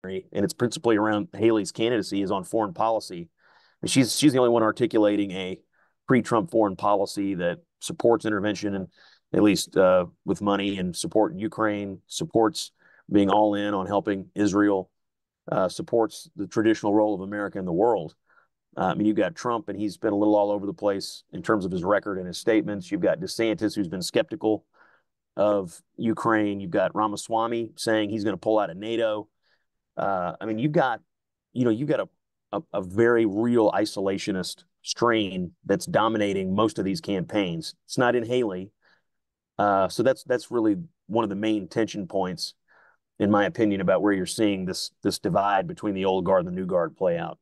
and it's principally around Haley's candidacy, is on foreign policy. And she's the only one articulating a pre-Trump foreign policy that supports intervention and at least with money and support in Ukraine, supports being all in on helping Israel, supports the traditional role of America in the world. I mean, you've got Trump, and he's been a little all over the place in terms of his record and his statements. You've got DeSantis, who's been skeptical of Ukraine. You've got Ramaswamy saying he's going to pull out of NATO. I mean, you've got a very real isolationist strain that's dominating most of these campaigns. It's not in Haley, so that's really one of the main tension points, in my opinion, about where you're seeing this divide between the old guard and the new guard play out.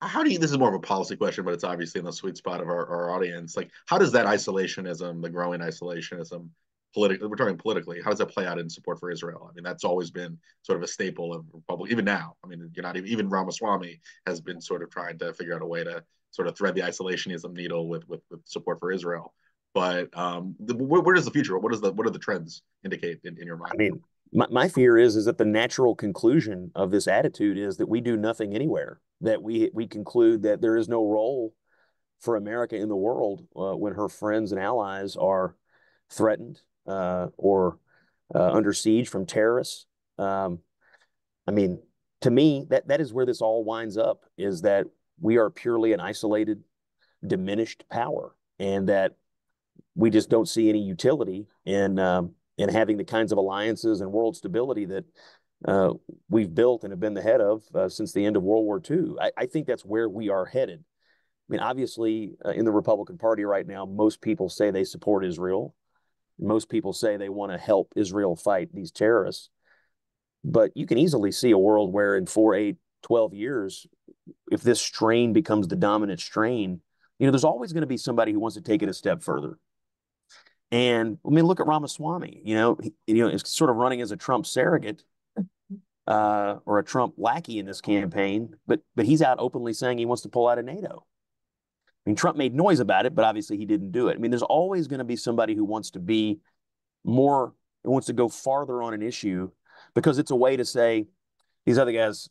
How do you, this is more of a policy question, but it's obviously in the sweet spot of our audience. Like, how does that isolationism, the growing isolationism, politically, we're talking politically, how does that play out in support for Israel? I mean, that's always been sort of a staple of Republic, even now. I mean, you're not even Ramaswamy has been sort of trying to figure out a way to sort of thread the isolationism needle with support for Israel. But where does the future? What are the trends indicate in your I mind? mean, my fear is that the natural conclusion of this attitude is that we do nothing anywhere, that we conclude that there is no role for America in the world when her friends and allies are threatened or under siege from terrorists. Um, I mean, to me, that is where this all winds up: is that we are purely an isolated, diminished power, and that we just don't see any utility in having the kinds of alliances and world stability that uh, we've built and have been the head of since the end of World War II. I think that's where we are headed. I mean, obviously, in the Republican Party right now, most people say they support Israel. Most people say they want to help Israel fight these terrorists. But you can easily see a world where in 4, 8, 12 years, if this strain becomes the dominant strain, there's always going to be somebody who wants to take it a step further. And I mean, look at Ramaswamy. It's sort of running as a Trump surrogate or a Trump lackey in this campaign, but he's out openly saying he wants to pull out of NATO. I mean, Trump made noise about it, but obviously he didn't do it. I mean, there's always going to be somebody who wants to be more, who wants to go farther on an issue because it's a way to say these other guys,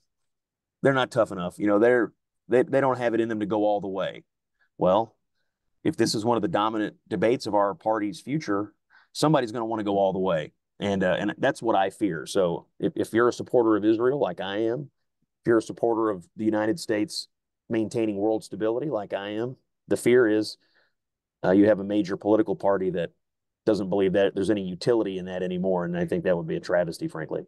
they're not tough enough. They don't have it in them to go all the way. Well, if this is one of the dominant debates of our party's future, somebody's going to want to go all the way, and that's what I fear. So if you're a supporter of Israel like I am, if you're a supporter of the United States maintaining world stability like I am, the fear is you have a major political party that doesn't believe that there's any utility in that anymore, and I think that would be a travesty, frankly.